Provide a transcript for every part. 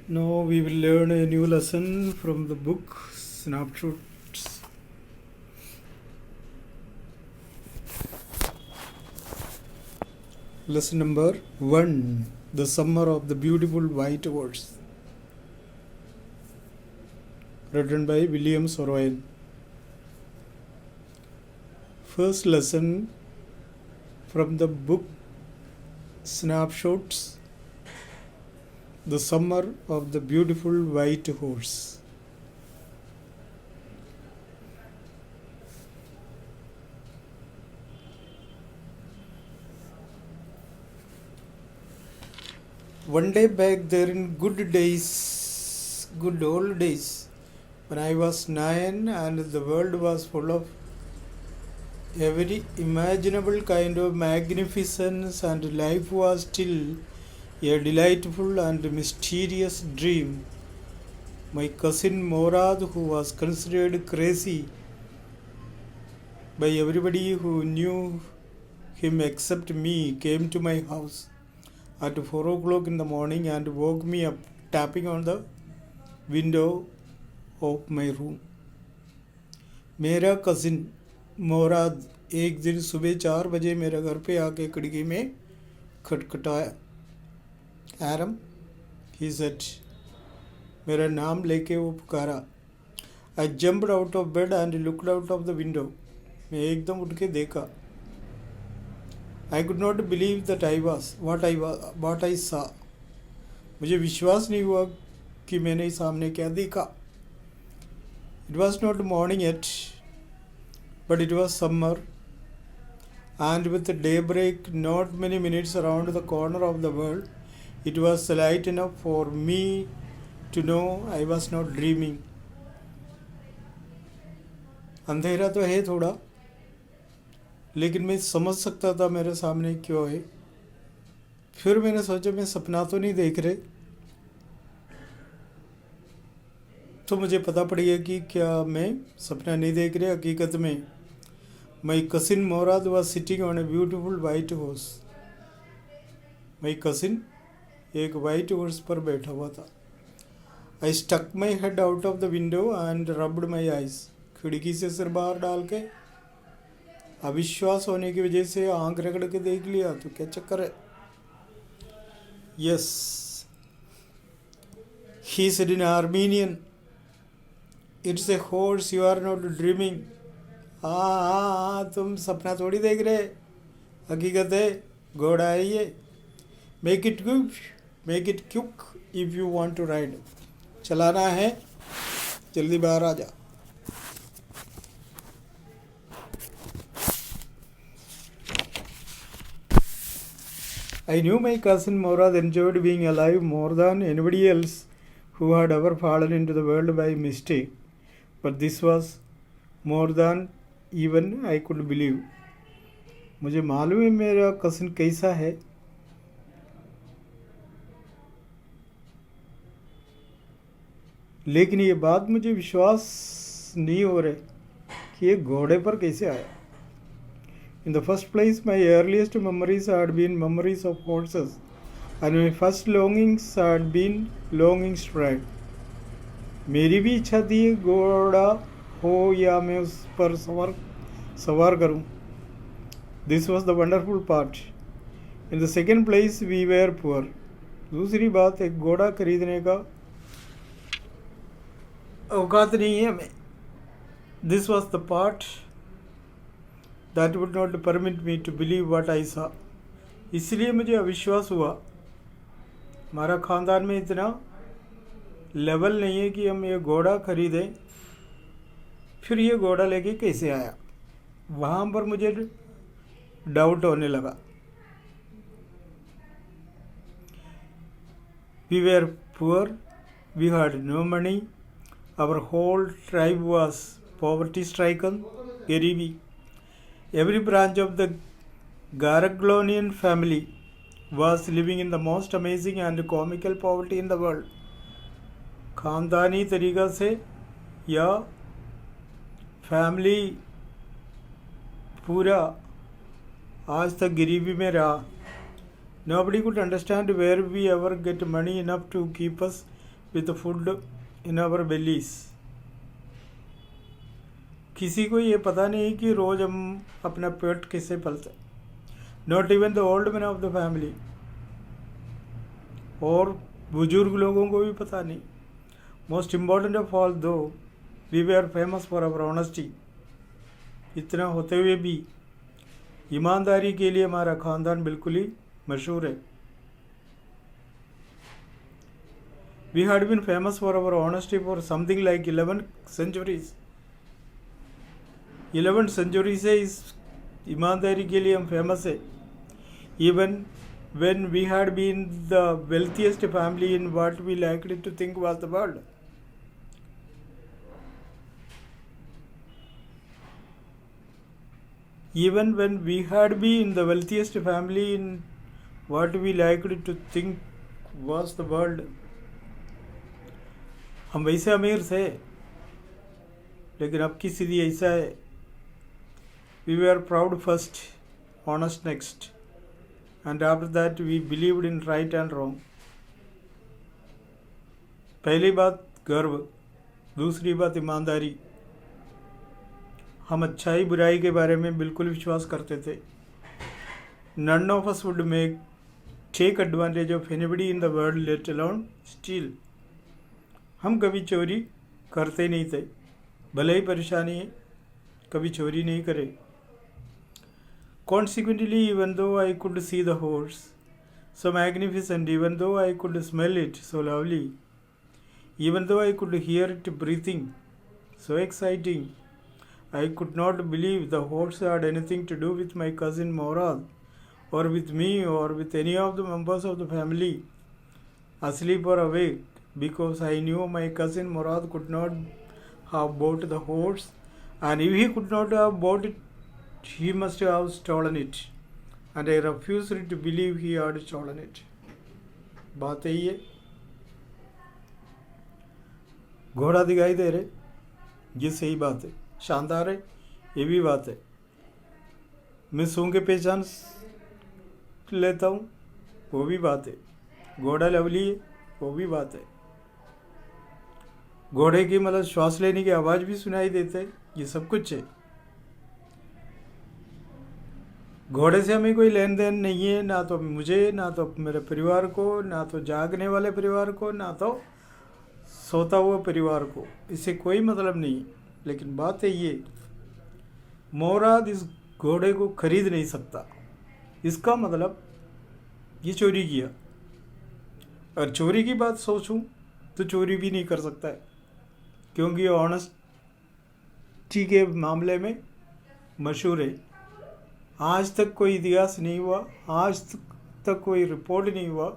Now we will learn a new lesson from the book Snapshots. Lesson number 1, The Summer of the Beautiful White Horse, written by William Sorrell. First lesson from the book Snapshots, The Summer of the Beautiful White Horse. One day back there in good old days, when I was 9 and the world was full of every imaginable kind of magnificence and life was still a delightful and mysterious dream, my cousin Morad, who was considered crazy by everybody who knew him except me, came to my house at 4 o'clock in the morning and woke me up, tapping on the window of my room. मेरा cousin Morad एक दिन सुबह 4 बजे मेरे घर पे आके खिड़की में खटखटाया. एरम, he said. मेरा नाम लेके वो पुकारा. I jumped out of bed and looked out of the window. मैं एकदम उठ के देखा. I could not believe that what I saw. मुझे विश्वास नहीं हुआ कि मैंने सामने क्या देखा. It was not morning yet, but it was summer, and with the daybreak not many minutes around the corner of the world, it was light enough for me to know I was not dreaming. अंधेरा तो है थोड़ा, लेकिन मैं समझ सकता था मेरे सामने क्यों है. फिर मैंने सोचा मैं सपना तो नहीं देख रहे. तो मुझे पता पड़ गया कि क्या मैं सपना नहीं देख रहे. हकीकत में my cousin Mourad was sitting on a beautiful white horse. My cousin एक वाइट हॉर्स पर बैठा हुआ था. I stuck my head out of the window and rubbed my eyes. खिड़की से सिर बाहर डाल के अविश्वास होने की वजह से आंख रगड़ के देख लिया. तो क्या चक्कर है. Yes, he said in Armenian, it's a horse, you are not dreaming. हाँ, तुम सपना थोड़ी देख रहे, हकीकत है, घोड़ा है ये. Make it quick if you want to ride. चलाना है, जल्दी बाहर आ जा. I knew my cousin Morad enjoyed being alive more than anybody else who had ever fallen into the world by mistake. But this was more than even I could believe. मुझे मालूम है मेरा cousin कैसा है, लेकिन ये बात मुझे विश्वास नहीं हो रहा कि ये घोड़े पर कैसे आया. In the first place, my earliest memories had been memories of horses, and my first longings had been longings to ride. मेरी भी इच्छा थी घोड़ा हो या मैं उस पर सवार करूं. This was the wonderful part. In the second place, we were poor. दूसरी बात, एक घोड़ा खरीदने का औकात नहीं है हमें. This was the part that would not permit me to believe what I saw. इसलिए मुझे अविश्वास हुआ. हमारा ख़ानदान में इतना लेवल नहीं है कि हम ये घोड़ा खरीदें. फिर ये घोड़ा लेके कैसे आया, वहाँ पर मुझे डाउट होने लगा. We were poor, we had no money, our whole tribe was poverty stricken, गरीबी. Every branch of the Garaglonian family was living in the most amazing and comical poverty in the world. ख़ानदानी तरीक़ा से या family पूरा आज तक गरीबी में रहा. Nobody could understand where we ever get money enough to keep us with food in our bellies. किसी को ये पता नहीं कि रोज़ हम अपना पेट कैसे पलते. Not even the old man of the family. और बुजुर्ग लोगों को भी पता नहीं. Most important of all though we were famous for our honesty. इतना होते हुए भी ईमानदारी के लिए हमारा ख़ानदान बिल्कुल ही मशहूर है. We had been famous for our honesty for something like 11 centuries. 11 centuries से इस ईमानदारी के लिए हम फेमस है. Even when we had been the wealthiest family in what we liked to think was the world. Even when we had been the wealthiest family in what we liked to think was the world. हम वैसे अमीर थे, लेकिन अब की स्थिति ऐसा है. We were proud first, honest next. And after that we believed in right and wrong. पहली बात गर्व, दूसरी बात ईमानदारी. हम अच्छाई बुराई के बारे में बिल्कुल विश्वास करते थे. None of us would take advantage of anybody in the world, let alone steal. हम कभी चोरी करते नहीं थे, भले ही परेशानी है, कभी चोरी नहीं करे. Consequently, even though I could see the horse, so magnificent, even though I could smell it, so lovely, even though I could hear it breathing, so exciting, I could not believe the horse had anything to do with my cousin Morad, or with me, or with any of the members of the family, asleep or awake, because I knew my cousin Morad could not have bought the horse, and if he could not have bought it, he must have stolen it, and I refused to believe he had stolen it. बात यही है. घोड़ा दिखाई दे रहे, ये सही बात है. शानदार है, ये भी बात है. मैं सूंघ के पहचान लेता हूँ, वो भी बात है. घोड़ा लवली है, वो भी बात है. घोड़े की मतलब श्वास लेने की आवाज़ भी सुनाई देते है. ये सब कुछ है. घोड़े से हमें कोई लेन देन नहीं है, ना तो मुझे, ना तो मेरे परिवार को, ना तो जागने वाले परिवार को, ना तो सोता हुआ परिवार को. इससे कोई मतलब नहीं. लेकिन बात है ये, मोराद इस घोड़े को खरीद नहीं सकता. इसका मतलब ये चोरी किया. और चोरी की बात सोचूं तो चोरी भी नहीं कर सकता है, क्योंकि ऑनेस्टी के मामले में मशहूर है. आज तक कोई इतिहास नहीं हुआ, आज तक कोई रिपोर्ट नहीं हुआ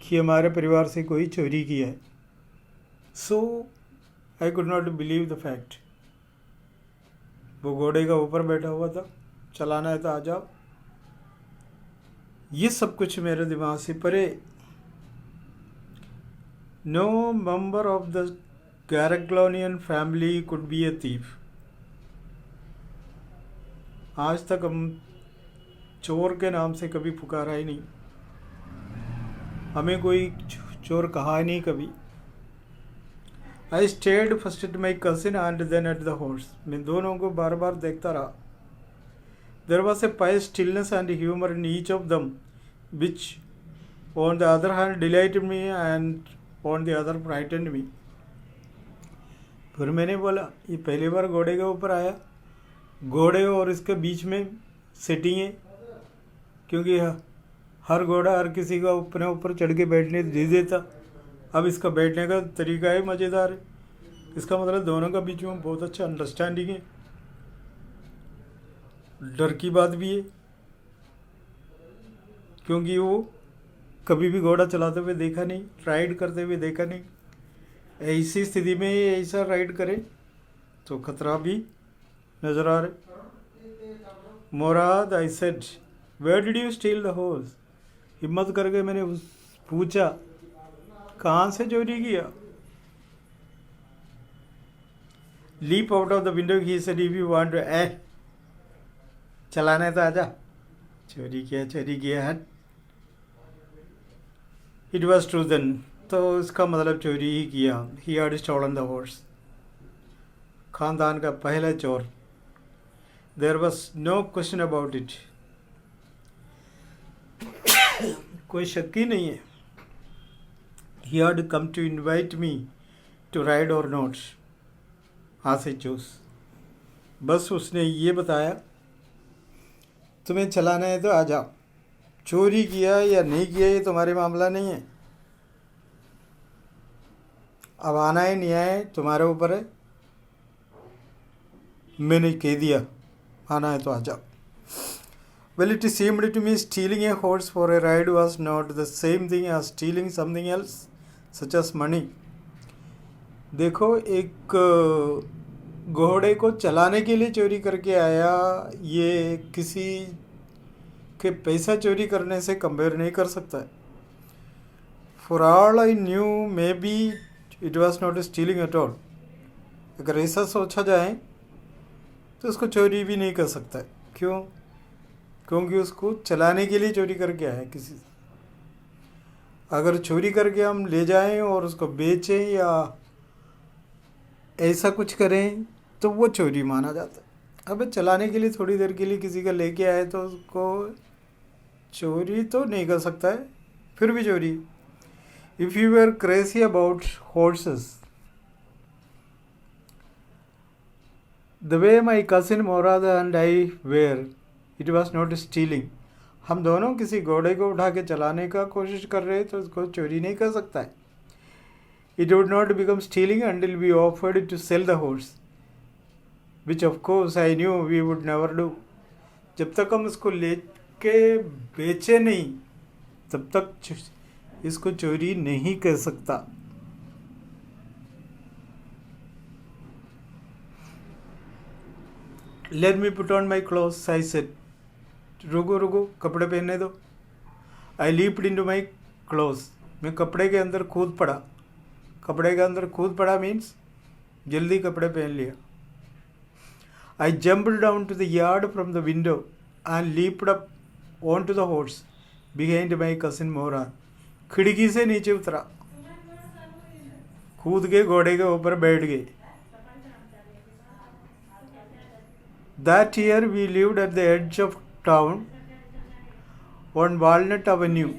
कि हमारे परिवार से कोई चोरी किया है. So I could not believe the fact. वो घोड़े का ऊपर बैठा हुआ था, चलाना है तो आ जाओ. ये सब कुछ मेरे दिमाग से परे. No member of the Garoghlanian family could be a thief. आज तक हम चोर के नाम से कभी पुकारा ही नहीं. हमें कोई चोर कहा ही नहीं कभी. I stayed first at my cousin and then at the horse. मैं दोनों को बार बार देखता रहा. There was a pious stillness and humour in each of them which on the other hand delighted me and on the other frightened me. फिर मैंने बोला, ये पहली बार घोड़े के ऊपर आया. घोड़े और इसके बीच में सेटिंग है, क्योंकि हर घोड़ा हर किसी का अपने ऊपर चढ़ के बैठने दे देता. अब इसका बैठने का तरीका ही मज़ेदार है. इसका मतलब दोनों का बीच में बहुत अच्छा अंडरस्टैंडिंग है. डर की बात भी है, क्योंकि वो कभी भी घोड़ा चलाते हुए देखा नहीं, राइड करते हुए देखा नहीं. ऐसी स्थिति में ऐसा राइड करे तो खतरा भी नजर आ रहे. Mourad, I said, where did you steal the horse. हिम्मत करके मैंने पूछा, कहाँ से चोरी किया. Leap out of the window he said, if you want to चलाना है तो आजा. चोरी किया है. It was true then. तो इसका मतलब चोरी ही किया। He had stolen the horse. खानदान का पहला चोर। There was no question about it. कोई शक ही नहीं है। He had come to invite me to ride or not. हाँ से चूस। बस उसने ये बताया तुम्हें चलाना है तो आ जाओ। चोरी किया या नहीं किया ये तुम्हारे मामला नहीं है। अब आना है नहीं आए तुम्हारे ऊपर है। मैंने कह दिया आना है तो आ जाओ। Well, it seemed to me stealing a horse for a ride was not the same thing as stealing something else, such as money. देखो, एक घोड़े को चलाने के लिए चोरी करके आया, ये किसी के पैसा चोरी करने से कंपेयर नहीं कर सकता है। For all I knew, maybe it was not stealing at all. अगर ऐसा सोचा जाए तो उसको चोरी भी नहीं कर सकता है। क्यों? क्योंकि उसको चलाने के लिए चोरी करके आया किसी से। अगर चोरी करके हम ले जाएं और उसको बेचें या ऐसा कुछ करें तो वो चोरी माना जाता है। अब चलाने के लिए थोड़ी देर के लिए किसी का लेके आए तो उसको चोरी तो नहीं कर सकता है, फिर भी चोरी। If you were crazy about horses the way my cousin Mourad and I were, it was not stealing. हम दोनों किसी घोड़े को उठा के चलाने का कोशिश कर रहे तो उसको चोरी नहीं कर सकता है। It would not become stealing until we offered to sell the horse, which of course I knew we would never do. जब तक हम उसको लेके बेचे नहीं तब तक इसको चोरी नहीं कर सकता। Let me put on my clothes I said. रुको कपड़े पहनने दो। आई लीप्ड इनटू माई क्लोथ्स। मैं कपड़े के अंदर कूद पड़ा। कपड़े के अंदर कूद पड़ा मीन्स जल्दी कपड़े पहन लिया। I jumped down to the yard from the window and leaped up on to the horse behind my cousin Mourad. खिड़की से नीचे उतरा, कूद के घोड़े के ऊपर बैठ गए। That year we lived at the edge of town on Walnut Avenue.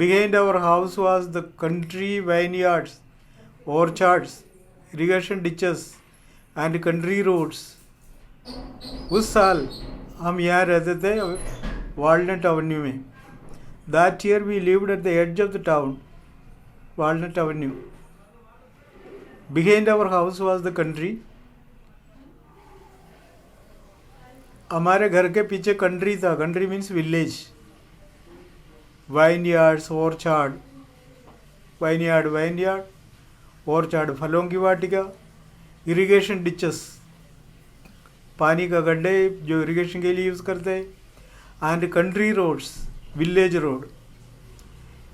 Behind our house was the country vineyards, orchards, irrigation ditches and country roads. उस साल हम यहाँ रहते थे Walnut Avenue में। That year we lived at the edge of the town, Walnut Avenue. Behind our house was the country. हमारे घर के पीछे कंट्री था। Country means village. Vineyards, orchard, vineyard, orchard फलों की वाटिका, इरिगेशन डिचेस पानी का गड्ढे जो इरिगेशन के लिए यूज़ करते हैं, and country roads, village road.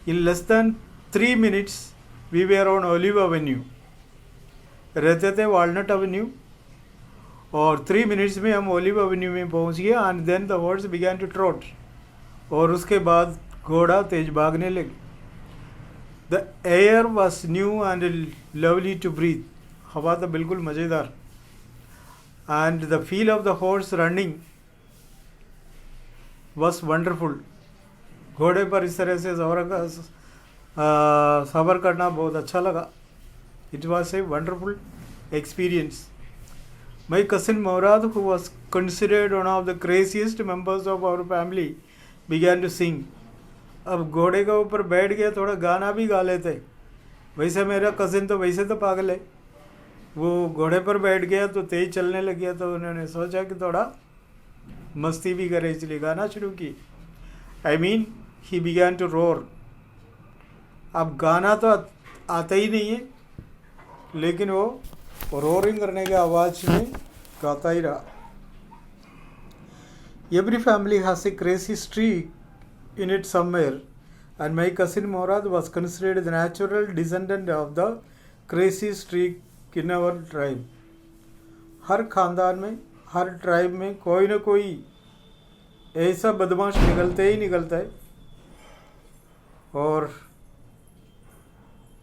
In less than 3 minutes we were on Olive Avenue. रहते थे वालनट एवेन्यू और 3 minutes में हम ओलिव एवेन्यू में पहुंच गए। And then the horse began to trot. और उसके बाद घोड़ा तेज भागने लगे। The air was new and lovely to breathe. हवा तो बिल्कुल मज़ेदार। And the feel of the horse running was wonderful. घोड़े पर इस तरह से सफ़र करना बहुत अच्छा लगा। It was a wonderful experience. My cousin Morad, who was considered one of the craziest members of our family, began to sing. अब घोड़े के ऊपर बैठ गया, थोड़ा गाना भी गा लेते। वैसे मेरा कज़िन तो वैसे तो पागल है। वो घोड़े पर बैठ गया तो तेज़ चलने लग गया, तो उन्होंने सोचा कि थोड़ा मस्ती भी करे, इसलिए गाना शुरू की। I mean he began to roar. अब गाना तो आता ही नहीं है, लेकिन वो रोरिंग करने के आवाज़ में गाता ही रहा। Every family has a crazy streak in it somewhere, and my cousin Morad was considered the natural descendant of the crazy streak in our tribe. हर खानदान में, हर ट्राइब में कोई ना कोई ऐसा बदमाश निकलता ही निकलता है। और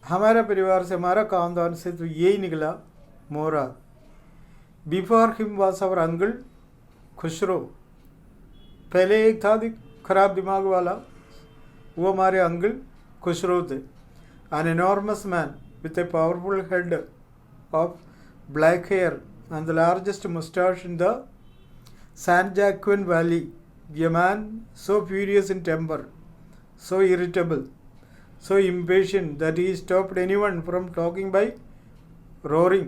हमारा परिवार से, हमारा खानदान से तो यही निकला Mourad. Before him was our uncle Khosrove. पहले एक था खराब दिमाग वाला, वो हमारे अंकल खुसरो थे। An enormous man with a powerful head of black hair and the largest moustache in the San Joaquin Valley. A man so furious in temper, so irritable, so impatient that he stopped anyone from talking by roaring.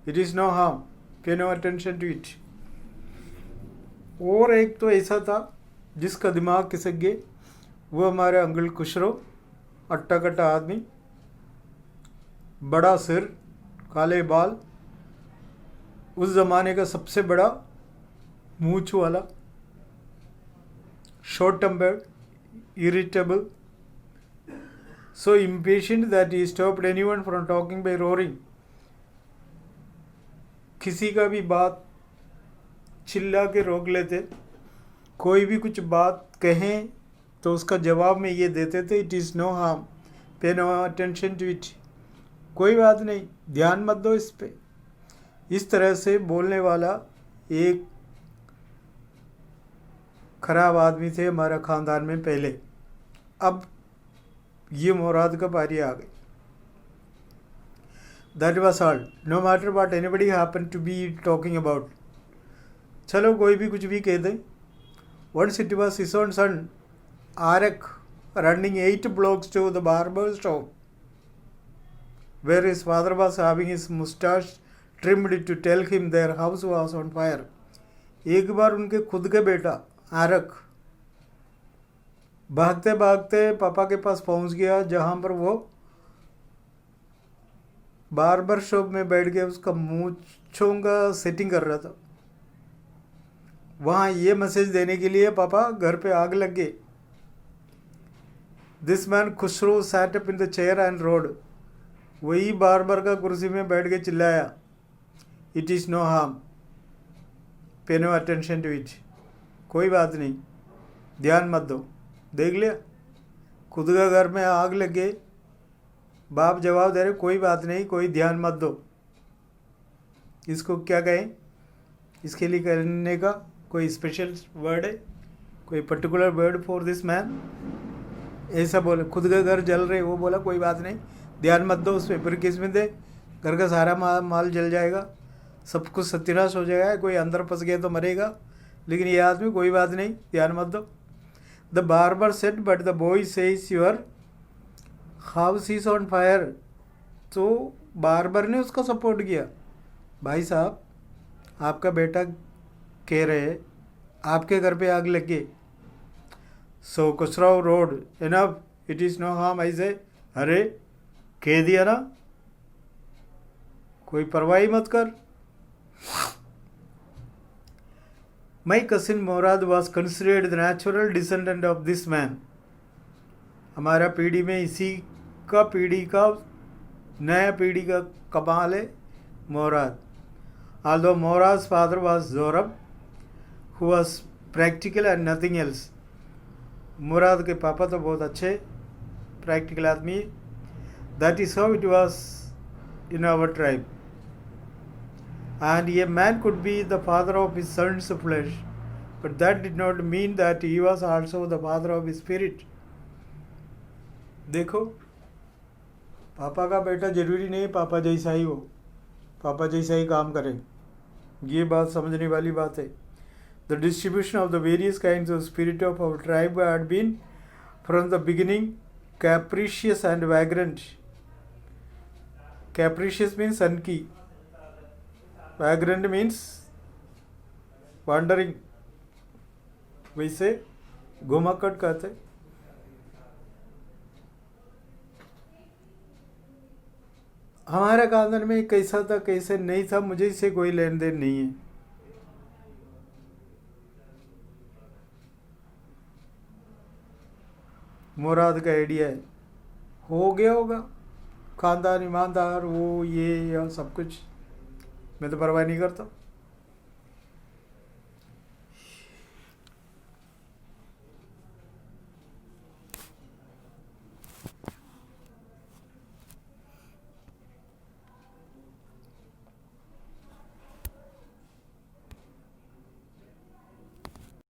It is no harm. Pay no attention to it. और एक तो ऐसा था जिसका दिमाग खिसक गए, वो हमारे अंकल खुशरो, अट्टा कट्टा आदमी, बड़ा सिर, काले बाल, उस ज़माने का सबसे बड़ा मूंछ वाला, short tempered, irritable, so impatient that he stopped anyone from talking by roaring. किसी का भी बात चिल्ला के रोक लेते, कोई भी कुछ बात कहें तो उसका जवाब में ये देते थे, it is no harm, pay no attention to it, कोई बात नहीं, ध्यान मत दो इस पे। इस तरह से बोलने वाला एक खराब आदमी थे हमारा ख़ानदान में पहले। अब ये मुराद का बारी आ गई। That was all, no matter what anybody happen to be talking about. चलो कोई भी कुछ भी कह दे। Once it was his own son Arak running 8 blocks to the barber shop where his father was having his mustache trimmed to tell him their house was on fire. एक बार उनके खुद के बेटा आरक भागते भागते पापा के पास पहुंच गया, जहां पर वो बार्बर शॉप में बैठ के उसका मूंछों का सेटिंग कर रहा था। वहां ये मैसेज देने के लिए, पापा घर पे आग लग गई। This man Khosrove sat up in the chair and roared. वही बार्बर का कुर्सी में बैठ के चिल्लाया, it is no harm, pay no attention to it, कोई बात नहीं, ध्यान मत दो। देख लिया, खुद का घर में आग लग गई, बाप जवाब दे रहे, कोई बात नहीं, कोई ध्यान मत दो। इसको क्या कहें? इसके लिए करने का कोई स्पेशल वर्ड है, कोई particular word for this man? ऐसा बोले, खुद का घर जल रहे, वो बोला कोई बात नहीं, ध्यान मत दो उस पर, फिर किस में दे, घर का सारा माल जल जाएगा, सब कुछ सत्यानाश हो जाएगा, कोई अंदर फंस गया तो मरेगा, लेकिन ये आदमी कोई बात नहीं, ध्यान मत दो। The barber said but the boy says your house is on fire. तो बार्बर ने उसका सपोर्ट किया, भाई साहब आपका बेटा कह रहे आपके घर पे आग लग गई। So Khosrove roared, enough, it is no harm. ऐसे अरे कह दिया ना, कोई परवाही मत कर। My cousin Morad was considered the natural descendant of this man. हमारा पीढ़ी में इसी का पीढ़ी का नया पीढ़ी का कमाल है Morad. Although Morad's father was Zorab, who was practical and nothing else. मुराद के पापा तो बहुत अच्छे प्रैक्टिकल आदमी। That is how it was in our tribe. And a man could be the father of his son's flesh, but that did not mean that he was also the father of his spirit. देखो, पापा का बेटा जरूरी नहीं पापा जैसा ही हो, पापा जैसा ही काम करे, ये बात समझने वाली बात है। The distribution of the various kinds of spirit of our tribe had been from the beginning capricious and vagrant. Capricious means unki. Vagrant means wandering, वैसे घुमाकट कहते। हमारे खानदान में कैसा था कैसे नहीं था, मुझे इससे कोई लेन देन नहीं है। मुराद का आइडिया है, हो गया होगा, खानदान ईमानदार वो ये या सब कुछ, मैं तो परवाह नहीं करता।